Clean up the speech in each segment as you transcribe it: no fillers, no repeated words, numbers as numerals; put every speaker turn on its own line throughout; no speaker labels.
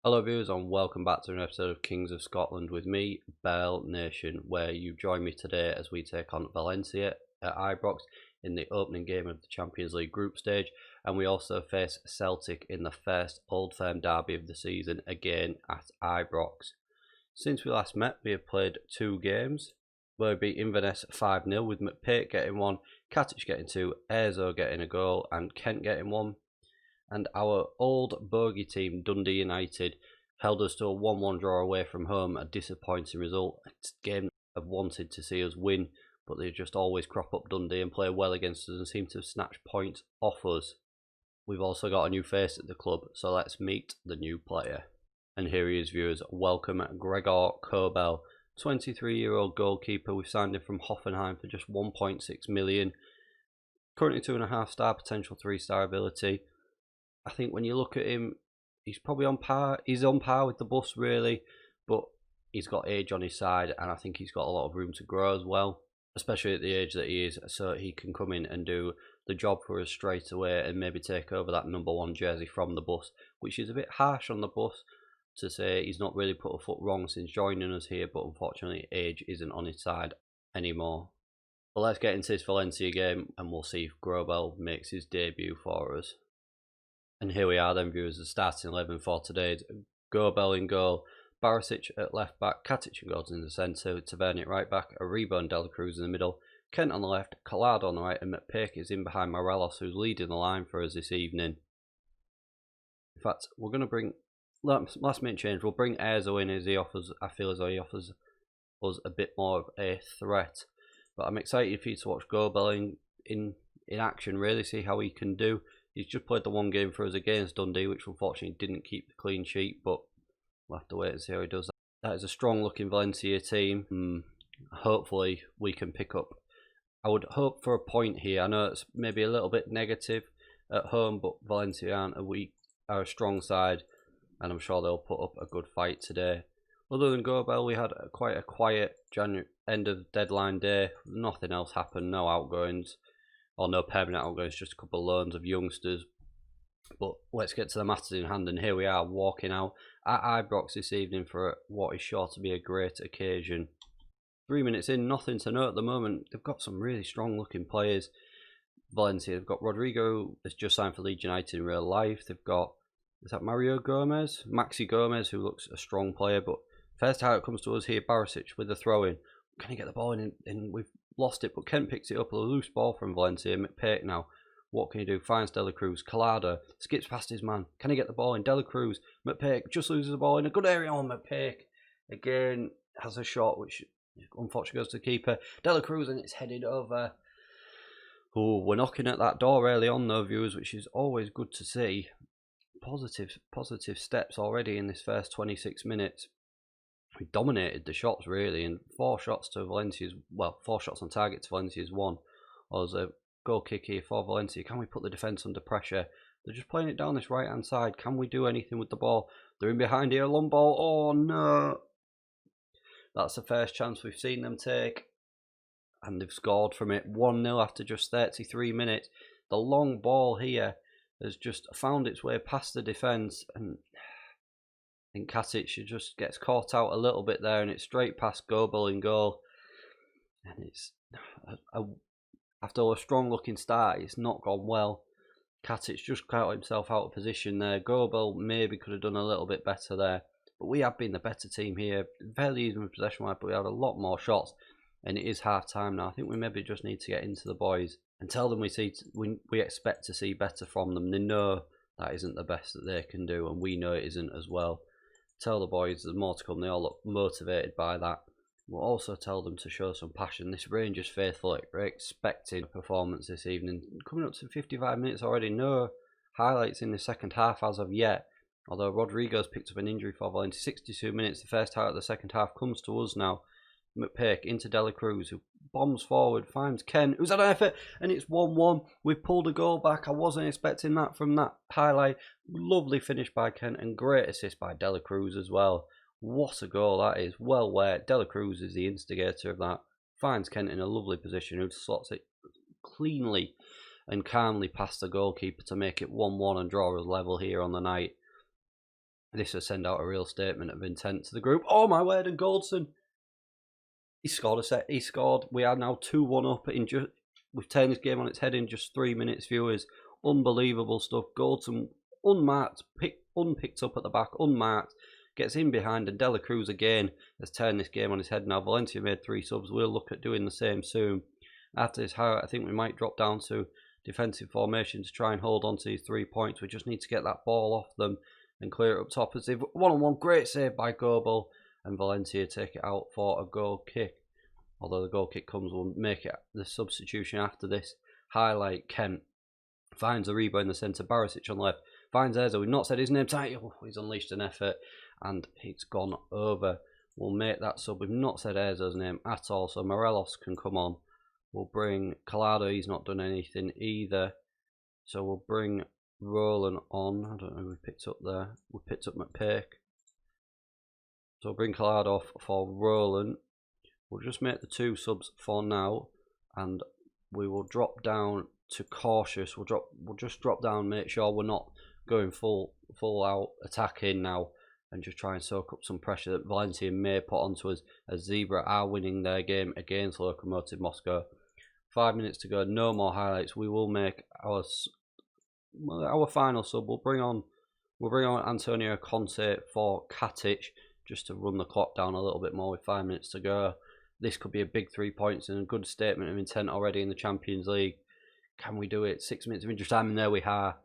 Hello viewers and welcome back to an episode of Kings of Scotland with me, Bearlenation, where you join me today as we take on Valencia at Ibrox in the opening game of the Champions League group stage, and we also face Celtic in the first Old Firm derby of the season, again at Ibrox. Since we last met, we have played 2 games, where we beat Inverness 5-0 with McPake getting 1, Katic getting 2, Ezo getting a goal and Kent getting 1. And our old bogey team, Dundee United, held us to a 1-1 draw away from home, a disappointing result. It's a game I've wanted to see us win, but they just always crop up Dundee and play well against us and seem to snatch points off us. We've also got a new face at the club, so let's meet the new player. And here he is, viewers. Welcome Gregor Kobel, 23-year-old goalkeeper. We've signed him from Hoffenheim for just 1.6 million. Currently 2.5 star potential, 3-star ability. I think when you look at him, he's probably on par. He's on par with the bus, really, but he's got age on his side, and I think he's got a lot of room to grow as well, especially at the age that he is, so he can come in and do the job for us straight away and maybe take over that #1 jersey from the bus, which is a bit harsh on the bus to say he's not really put a foot wrong since joining us here, but unfortunately age isn't on his side anymore. But let's get into this Valencia game and we'll see if Grobel makes his debut for us. And here we are then, viewers, the starting 11 for today. Grobel in goal, Barisic at left back, Katic and goals in the centre, Tavernier at right back, Aribo and Dela Cruz in the middle, Kent on the left, Collado on the right, and McPake is in behind Morelos, who's leading the line for us this evening. In fact, we're going to bring, last minute change, we'll bring Ezo in as he offers, I feel as though he offers us a bit more of a threat. But I'm excited for you to watch Grobel in action, really, see how he can do. He's just played the 1 game for us against Dundee, which unfortunately didn't keep the clean sheet, but we'll have to wait and see how he does. That is a strong looking Valencia team. Hopefully we can pick up. I would hope for a point here. I know it's maybe a little bit negative at home, but Valencia are a strong side, and I'm sure they'll put up a good fight today. Other than Grobel, we had quite a quiet end of deadline day. Nothing else happened, no outgoings. Or no permanent outgoings, just a couple of loans of youngsters. But let's get to the matters in hand, and here we are walking out at Ibrox this evening for what is sure to be a great occasion. 3 minutes in, nothing to note at the moment. They've got some really strong looking players. Valencia, they've got Rodrigo, that's just signed for Leeds United in real life. They've got, is that Mario Gomez? Maxi Gomez, who looks a strong player, but first how it comes to us here, Barisic with the throw in. Can he get the ball in? And we've lost it, but Kent picks it up, a loose ball from Valencia. McPake now, what can he do? Finds Dela Cruz, Collado, skips past his man. Can he get the ball in? Dela Cruz, McPake just loses the ball in a good area on McPake. Again, has a shot which unfortunately goes to the keeper. Dela Cruz, and it's headed over. Oh, we're knocking at that door early on though, viewers, which is always good to see. Positive steps already in this first 26 minutes. We dominated the shots really, and 4 shots to Valencia's, well, 4 shots on target to Valencia's 1. Or as a goal kick here for Valencia. Can we put the defence under pressure? They're just playing it down this right hand side. Can we do anything with the ball? They're in behind here, long ball. Oh no! That's the first chance we've seen them take, and they've scored from it. 1-0 after just 33 minutes. The long ball here has just found its way past the defence, and I think Katic just gets caught out a little bit there, and it's straight past Grobel in goal. And it's after a strong looking start, it's not gone well. Katic just got himself out of position there. Grobel maybe could have done a little bit better there, but we have been the better team here. Fairly even with possession wise, but we had a lot more shots, and it is half time now. I think we maybe just need to get into the boys and tell them we expect to see better from them. They know that isn't the best that they can do, and we know it isn't as well. Tell the boys there's more to come. They all look motivated by that. We'll also tell them to show some passion. This Rangers faithful are expecting a performance this evening. Coming up to 55 minutes already. No highlights in the second half as of yet. Although Rodrigo's picked up an injury for Valencia. 62 minutes. The first half of the second half comes to us now. McPake into Dela Cruz, who bombs forward, finds Ken, who's had an effort, and it's 1-1. We've pulled a goal back. I wasn't expecting that from that highlight. Lovely finish by Ken, and great assist by Dela Cruz as well. What a goal that is. Well worked. Dela Cruz is the instigator of that. Finds Kent in a lovely position, who slots it cleanly and calmly past the goalkeeper to make it 1-1 and draw us level here on the night. This will send out a real statement of intent to the group. Oh my word, and Goldson! He scored a set. He scored. We are now 2-1 up. We've turned this game on its head in just 3 minutes, viewers. Unbelievable stuff. Goldson unmarked, unpicked up at the back, unmarked. Gets in behind, and De La Cruz again has turned this game on its head now. Valencia made 3 subs. We'll look at doing the same soon. After this, I think we might drop down to defensive formation to try and hold on to these 3 points. We just need to get that ball off them and clear it up top. As they've one-on-one, great save by Gobel, and Valencia take it out for a goal kick. Although the goal kick comes, we'll make it the substitution after this. Highlight, Kent finds a rebound in the centre. Barisic on the left. Finds Eza. We've not said his name. He's unleashed an effort and it's gone over. We'll make that sub. We've not said Eza's name at all, so Morelos can come on. We'll bring Collado. He's not done anything either. So we'll bring Roland on. I don't know who we picked up there. We picked up McPake. So we'll bring Collado for Roland. We'll just make the 2 subs for now, and we will drop down to cautious. We'll just drop down, make sure we're not going full out attacking now, and just try and soak up some pressure that Valencia may put onto us, as Zebra are winning their game against Lokomotiv Moscow. 5 minutes to go, no more highlights. We will make our final sub. We'll bring on Antonio Conte for Katic, just to run the clock down a little bit more with 5 minutes to go. This could be a big 3 points and a good statement of intent already in the Champions League. Can we do it? 6 minutes of injury time, and there we are.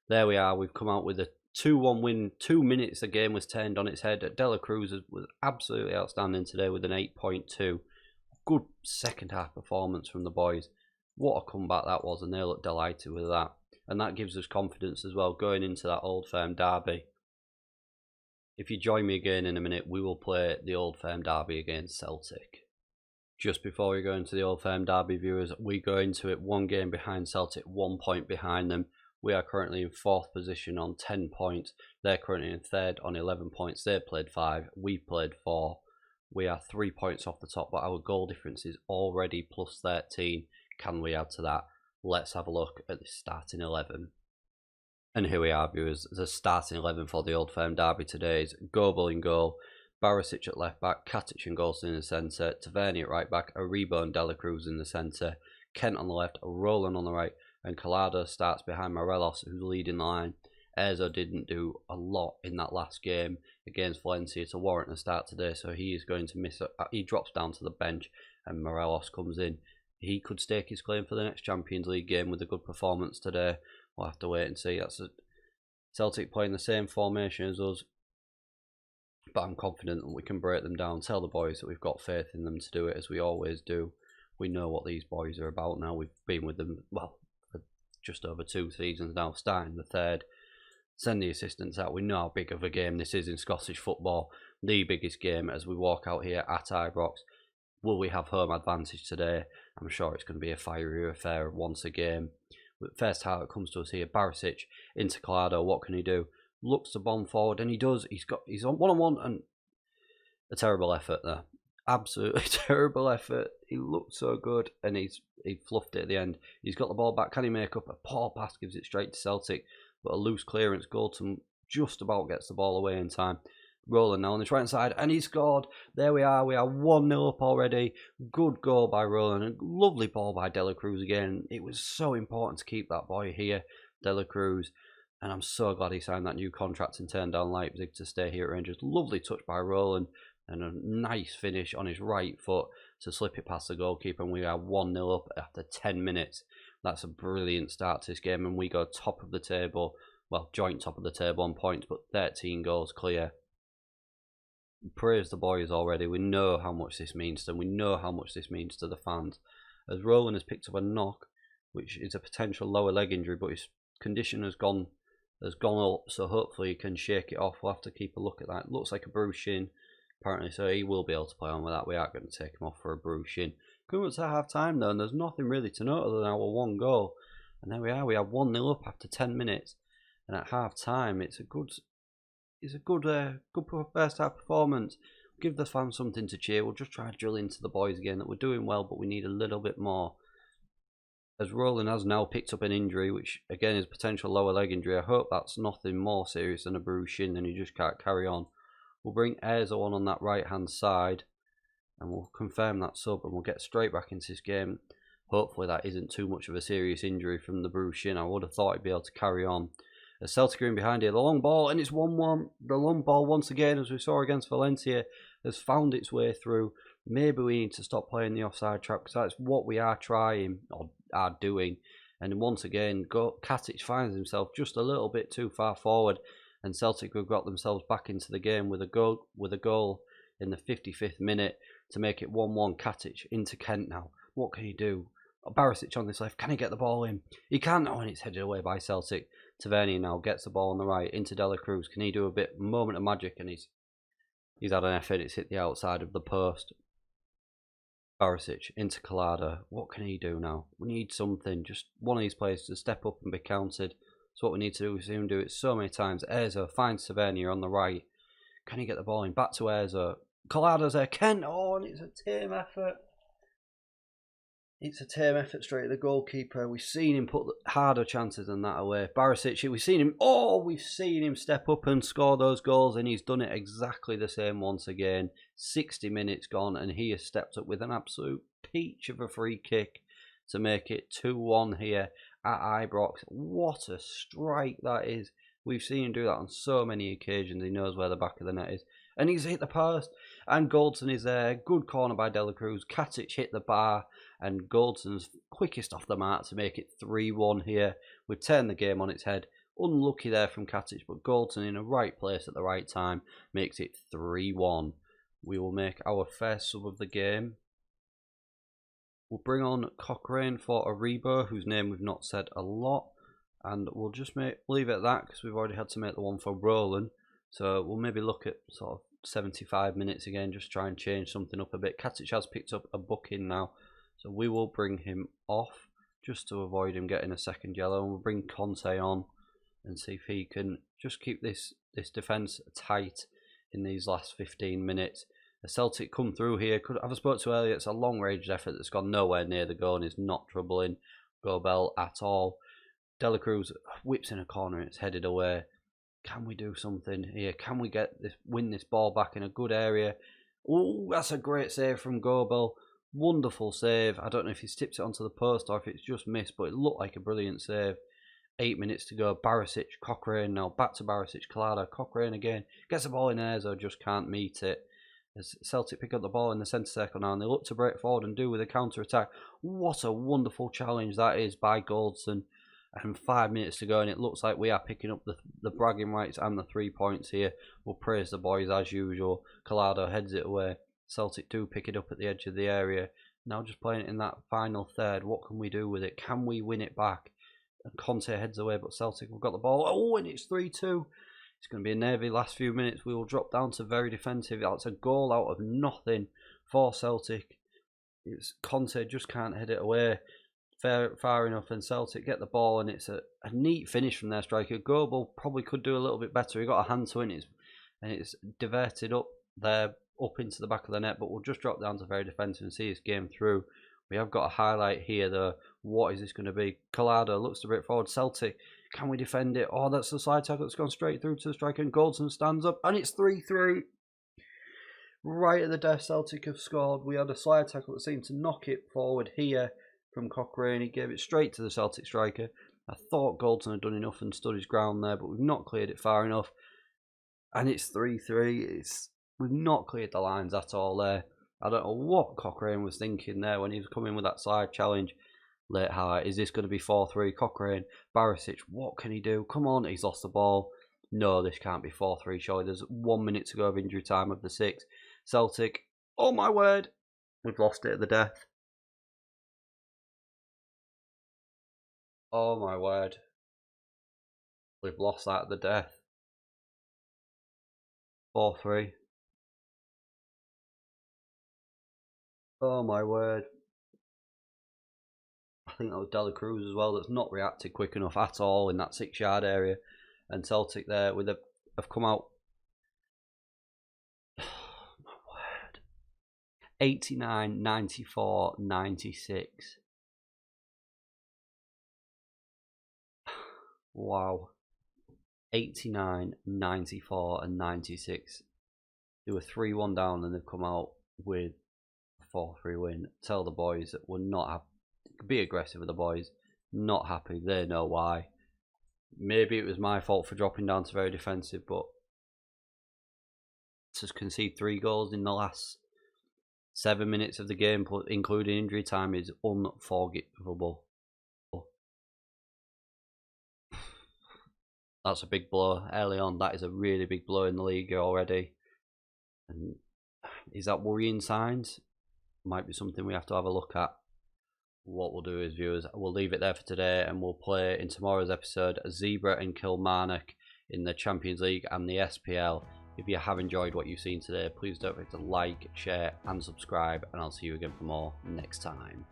There we are. We've come out with a 2-1 win. 2 minutes the game was turned on its head. De La Cruz was absolutely outstanding today with an 8.2. Good second half performance from the boys. What a comeback that was, and they look delighted with that. And that gives us confidence as well going into that Old Firm derby. If you join me again in a minute, we will play the Old Firm derby against Celtic. Just before we go into the Old Firm derby, viewers, we go into it 1 game behind Celtic, 1 point behind them. We are currently in 4th position on 10 points. They're currently in 3rd on 11 points. They played 5, we played 4. We are 3 points off the top, but our goal difference is already plus 13. Can we add to that? Let's have a look at the starting 11. And here we are, viewers. The starting 11 for the Old Firm derby today is Gobel in goal, Barisic at left back, Katic and Goldson in the centre, Tavernier at right back, Aribo and De La Cruz in the centre, Kent on the left, Roland on the right, and Collado starts behind Morelos, who's leading the line. Ezo didn't do a lot in that last game against Valencia to warrant a start today, so he is going to miss it. He drops down to the bench and Morelos comes in. He could stake his claim for the next Champions League game with a good performance today. We'll have to wait and see. That's Celtic playing the same formation as us, but I'm confident that we can break them down. Tell the boys that we've got faith in them to do it, as we always do. We know what these boys are about now. We've been with them, well, for just over 2 seasons now, starting the 3rd. Send the assistants out. We know how big of a game this is in Scottish football. The biggest game as we walk out here at Ibrox. Will we have home advantage today? I'm sure it's going to be a fiery affair once again. But first how it comes to us here, Barisic into Collado. What can he do? Looks to bomb forward, and he does. He's on one-on-one, and a terrible effort there. Absolutely terrible effort. He looked so good, and he fluffed it at the end. He's got the ball back. Can he make up? A poor pass gives it straight to Celtic, but a loose clearance. Goldson just about gets the ball away in time. Roland now on this right side, and he scored. There we are 1-0 up already. Good goal by Roland, and lovely ball by De La Cruz again. It was so important to keep that boy here, De La Cruz, and I'm so glad he signed that new contract and turned down Leipzig to stay here at Rangers. Lovely touch by Roland, and a nice finish on his right foot to slip it past the goalkeeper, and we are 1-0 up after 10 minutes. That's a brilliant start to this game, and we go top of the table, well, joint top of the table on points, but 13 goals clear. Praise the boys already. We know how much this means to them. We know how much this means to the fans. As Roland has picked up a knock, which is a potential lower leg injury, but his condition has gone up, so hopefully he can shake it off. We'll have to keep a look at that. It looks like a bruised shin, apparently, so he will be able to play on with that. We aren't going to take him off for a bruised shin. Coming up to half time though, and there's nothing really to note other than our 1 goal. And there we are 1-0 up after 10 minutes. And at half time, it's a good first half performance. Give the fans something to cheer. We'll just try to drill into the boys again that we're doing well, but we need a little bit more. as Roland has now picked up an injury, which again is potential lower leg injury. I hope that's nothing more serious than a bruised shin and he just can't carry on. We'll bring Erzo on that right hand side and we'll confirm that sub and we'll get straight back into this game. Hopefully that isn't too much of a serious injury from the bruised shin. I would have thought he'd be able to carry on. As Celtic are in behind here, the long ball, and it's 1-1. The long ball once again, as we saw against Valencia, has found its way through. Maybe we need to stop playing the offside trap because that's what we are trying or are doing. And once again, Katic finds himself just a little bit too far forward, and Celtic have got themselves back into the game with a goal in the 55th minute to make it 1-1. Katic into Kent now. What can he do? Barisic on this left. Can he get the ball in? He can. Oh, and it's headed away by Celtic. Tavernier now gets the ball on the right into De La Cruz. Can he do a moment of magic? And he's had an effort. It's hit the outside of the post. Barisic into Collada. What can he do now? We need something. Just one of these players to step up and be counted. That's what we need to do. We've seen him do it so many times. Erzo finds Tavernier on the right. Can he get the ball in? Back to Erzo. Collada's there. Kent. Oh, and it's a team effort. It's a team effort straight at the goalkeeper. We've seen him put harder chances than that away. Barisic, we've seen him step up and score those goals, and he's done it exactly the same once again. 60 minutes gone, and he has stepped up with an absolute peach of a free kick to make it 2-1 here at Ibrox. What a strike that is. We've seen him do that on so many occasions. He knows where the back of the net is. And he's hit the post. And Goldson is there. Good corner by De La Cruz. Katic hit the bar. And Goldson's quickest off the mark to make it 3-1 here. We've turned the game on its head. Unlucky there from Katic, but Goldson in the right place at the right time makes it 3-1. We will make our first sub of the game. We'll bring on Cochrane for Aribo, whose name we've not said a lot. And we'll just leave it at that because we've already had to make the one for Roland. So we'll maybe look at sort of 75 minutes again, just try and change something up a bit. Katic has picked up a booking now, so we will bring him off just to avoid him getting a second yellow. And we'll bring Conte on and see if he can just keep this defence tight in these last 15 minutes. The Celtic come through here. I've spoke to earlier, it's a long-range effort that's gone nowhere near the goal and is not troubling Gobel at all. De La Cruz whips in a corner and it's headed away. Can we do something here? Can we win this ball back in a good area? Oh, that's a great save from Gobel. Wonderful save. I don't know if he's tipped it onto the post or if it's just missed, but it looked like a brilliant save. 8 minutes to go. Barisic, Cochrane now. Back to Barisic, Collada, Cochrane again. Gets the ball in there, so just can't meet it. As Celtic pick up the ball in the centre circle now, and they look to break forward and do with a counter-attack. What a wonderful challenge that is by Goldson. And 5 minutes to go, and it looks like we are picking up the bragging rights and the 3 points here. We'll praise the boys as usual. Collado heads it away. Celtic do pick it up at the edge of the area. Now just playing it in that final third. What can we do with it? Can we win it back? And Conte heads away, but Celtic have got the ball. Oh, and it's 3-2. It's going to be a nervy last few minutes. We will drop down to very defensive. That's a goal out of nothing for Celtic. Conte just can't head it away far enough, and Celtic get the ball, and it's a neat finish from their striker. Gobel probably could do a little bit better. He got a hand to it, and it's diverted up there, up into the back of the net, but we'll just drop down to very defensive and see this game through. We have got a highlight here though. What is this going to be? Collado looks to break forward. Celtic, can we defend it? Oh, that's the slide tackle that's gone straight through to the striker, and Goldson stands up, and it's 3-3. Right at the death, Celtic have scored. We had a slide tackle that seemed to knock it forward here from Cochrane. He gave it straight to the Celtic striker. I thought Goldson had done enough and stood his ground there, but we've not cleared it far enough. And it's 3-3. We've not cleared the lines at all there. I don't know what Cochrane was thinking there when he was coming with that side challenge. Late highlight. Is this going to be 4-3? Cochrane, Barisic, what can he do? Come on, he's lost the ball. No, this can't be 4-3, surely. There's 1 minute to go of injury time of the 6th. Celtic, oh my word, we've lost it at the death. Oh my word. We've lost that at the death. 4-3. Oh my word. I think that was De La Cruz as well that's not reacted quick enough at all in that 6-yard area. And Celtic there have come out. Oh my word. 89, 94, 96. Wow. 89, 94 and 96. They were 3-1 down and they've come out with a 4-3 win. Tell the boys that we're not happy. Be aggressive with the boys. Not happy. They know why. Maybe it was my fault for dropping down to very defensive, but to concede 3 goals in the last 7 minutes of the game, including injury time, is unforgivable. That's a big blow early on. That is a really big blow in the league already. And is that worrying signs? Might be something we have to have a look at. What we'll do is, viewers, we'll leave it there for today, and we'll play in tomorrow's episode Zebra and Kilmarnock in the Champions League and the SPL. If you have enjoyed what you've seen today, please don't forget to like, share and subscribe, and I'll see you again for more next time.